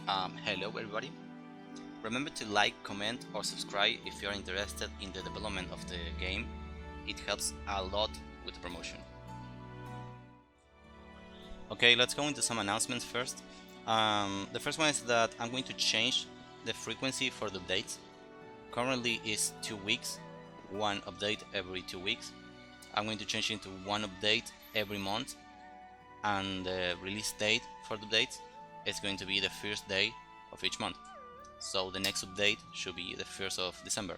Hello everybody. Remember to like, comment or subscribe if you're interested in the development of the game. It helps a lot with the promotion. Okay, let's go into some announcements first. The first one is that I'm going to change the frequency for the updates. Currently is 2 weeks, one update every 2 weeks. I'm going to change it to one update every month, and the release date for the updates is going to be the first day of each month. So the next update should be the 1st of December.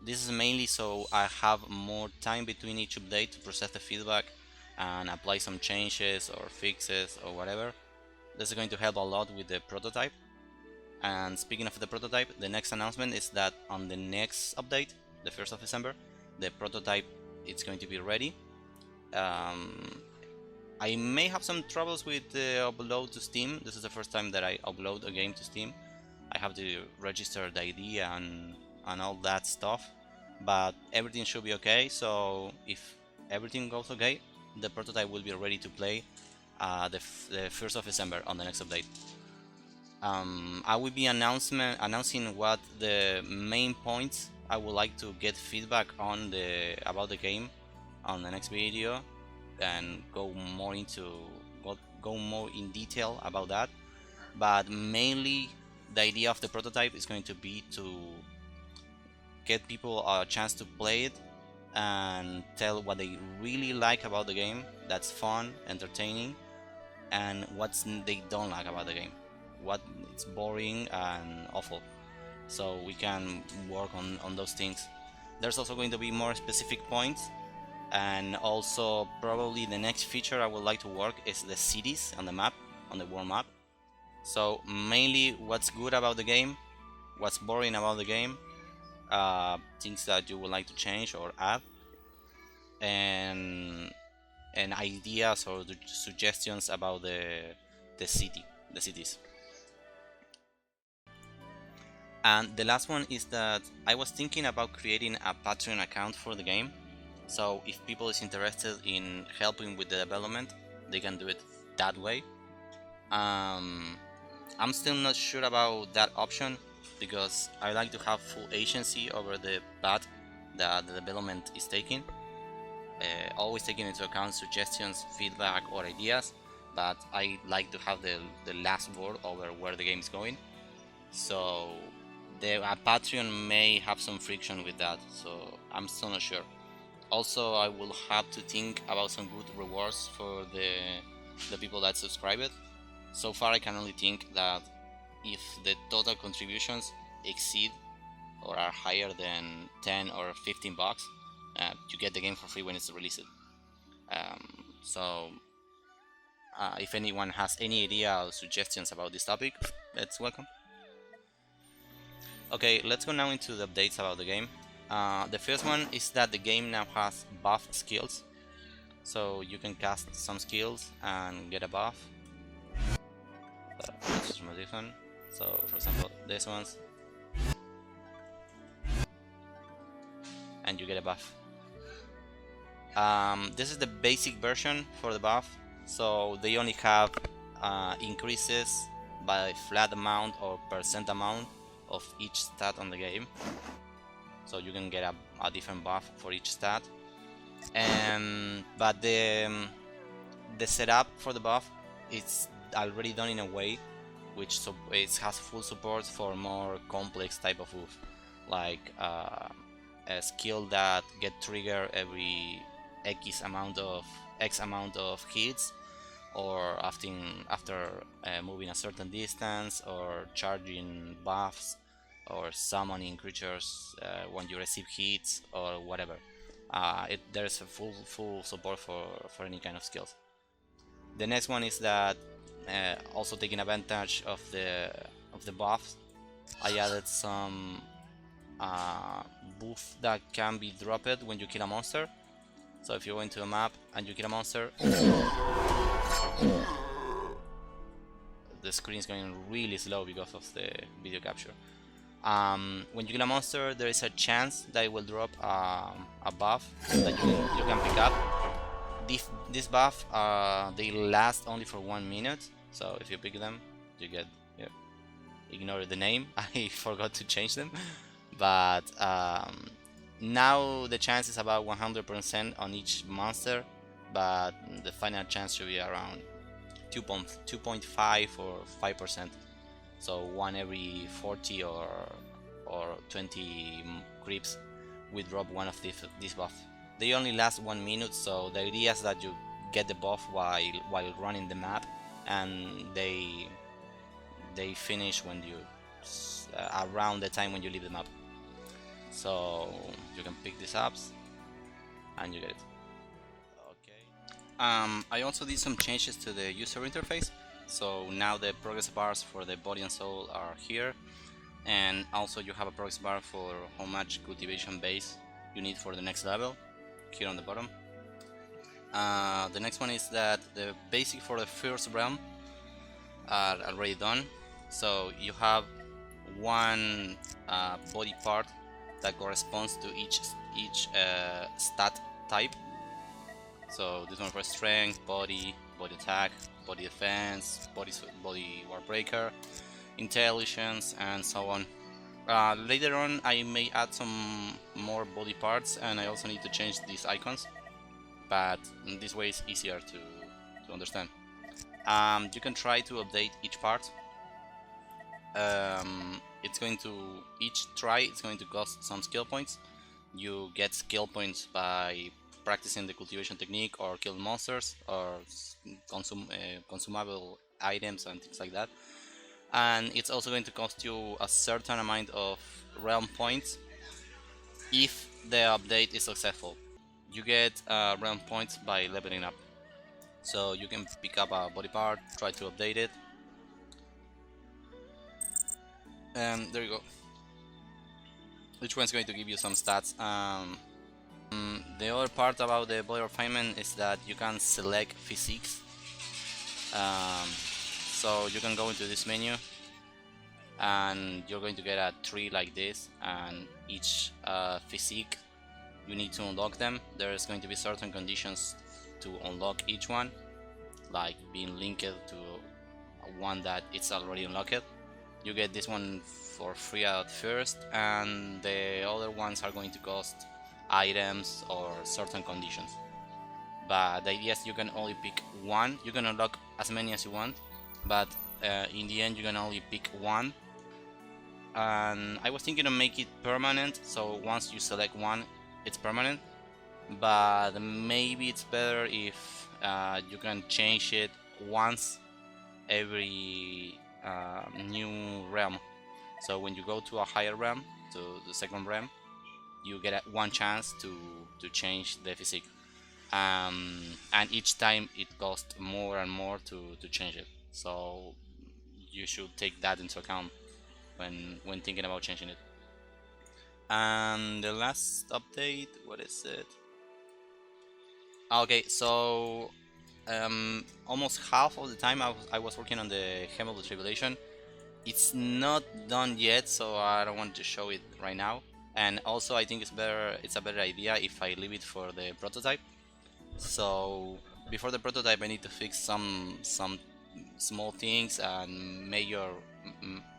This is mainly so I have more time between each update to process the feedback and apply some changes or fixes or whatever. This is going to help a lot with the prototype. And speaking of the prototype, the next announcement is that on the next update, the 1st of December, the prototype is going to be ready. I may have some troubles with the upload to Steam. This is the first time that I upload a game to Steam. I have to register the ID and all that stuff, but everything should be okay. So if everything goes okay, the prototype will be ready to play the 1st of December on the next update. I will be announcing what the main points I would like to get feedback on about the game on the next video, and go more in detail about that. But mainly the idea of the prototype is going to be to get people a chance to play it and tell what they really like about the game, that's fun, entertaining, and what they don't like about the game, what it's boring and awful. So we can work on those things. There's also going to be more specific points, and also probably the next feature I would like to work is the cities on the map, on the world map. So mainly what's good about the game, what's boring about the game, things that you would like to change or add, and ideas or the suggestions about the cities. And the last one is that I was thinking about creating a Patreon account for the game. So if people is interested in helping with the development, they can do it that way. I'm still not sure about that option because I like to have full agency over the path that the development is taking, always taking into account suggestions, feedback or ideas, but I like to have the last word over where the game is going. So the Patreon may have some friction with that, so I'm still not sure. Also, I will have to think about some good rewards for the people that subscribe it. So far I can only think that if the total contributions exceed or are higher than 10 or 15 bucks, you get the game for free when it's released. So if anyone has any idea or suggestions about this topic, that's welcome. Okay, let's go now into the updates about the game. The first one is that the game now has buff skills, so you can cast some skills and get a buff. Let's just remove this one. So for example this ones, and you get a buff. This is the basic version for the buff, so they only have increases by flat amount or percent amount of each stat on the game, so you can get a different buff for each stat. But the setup for the buff is already done in a way which it has full support for more complex type of buff, like a skill that get triggered every X amount of hits, or after moving a certain distance, or charging buffs, or summoning creatures when you receive hits or whatever. There's a full support for any kind of skills. The next one is that also taking advantage of the buffs, I added some buff that can be dropped when you kill a monster. So if you go into a map and you kill a monster, the screen is going really slow because of the video capture. When you kill a monster, there is a chance that it will drop a buff that you can pick up. This buff, they last only for 1 minute, so if you pick them, you get here. Ignore the name, I forgot to change them. But now the chance is about 100% on each monster, but the final chance should be around 2.5 or 5%. So one every 40 or 20 creeps we drop one of this buff. They only last 1 minute, so the idea is that you get the buff while running the map, and they finish when you around the time when you leave the map. So you can pick these up and you get it. Okay. I also did some changes to the user interface. So now the progress bars for the body and soul are here, and also you have a progress bar for how much cultivation base you need for the next level here on the bottom. The next one is that the basic for the first realm are already done. So you have one body part that corresponds to each stat type. So this one for strength, body attack, body defense, body war breaker, intelligence, and so on. Later on I may add some more body parts, and I also need to change these icons, but this way it's easier to understand. You can try to update each part. Each try it's going to cost some skill points. You get skill points by practicing the cultivation technique or kill monsters or consumable items and things like that. And it's also going to cost you a certain amount of realm points if the update is successful. You get realm points by leveling up. So you can pick up a body part, try to update it, and there you go. Each one's going to give you some stats. The other part about the body refinement is that you can select physiques. So you can go into this menu and you're going to get a tree like this, and each physique you need to unlock them. There's going to be certain conditions to unlock each one, like being linked to one that it's already unlocked. You get this one for free at first, and the other ones are going to cost items or certain conditions. But the idea is you can only pick one. You can unlock as many as you want, but in the end you can only pick one. And I was thinking to make it permanent, so once you select one it's permanent, but maybe it's better if you can change it once every new realm. So when you go to a higher realm, to the second realm, you get one chance to change the physique, and each time it costs more and more to change it. So you should take that into account when thinking about changing it. And the last update, what is it? Okay, so almost half of the time I was working on the Hem of the Tribulation. It's not done yet, so I don't want to show it right now. And also I think it's a better idea if I leave it for the prototype. So before the prototype I need to fix some small things and major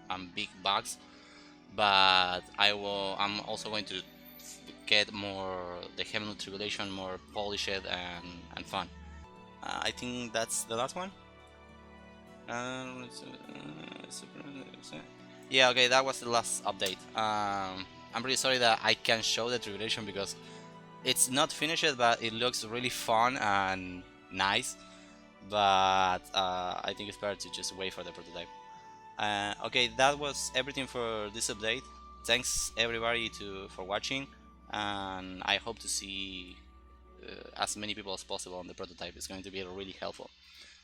and big bugs, but I'm also going to get more the Heaven of Tribulation more polished and fun. I think that's the last one. Yeah, okay, that was the last update. I'm really sorry that I can't show the Tribulation because it's not finished, but it looks really fun and nice. But I think it's better to just wait for the prototype. Okay, that was everything for this update. Thanks everybody for watching, and I hope to see as many people as possible on the prototype. It's going to be really helpful.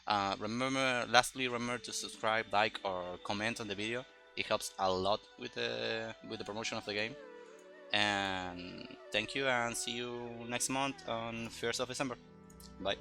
Lastly, remember to subscribe, like, or comment on the video. It helps a lot with the promotion of the game. And thank you, and see you next month on 1st of December. Bye.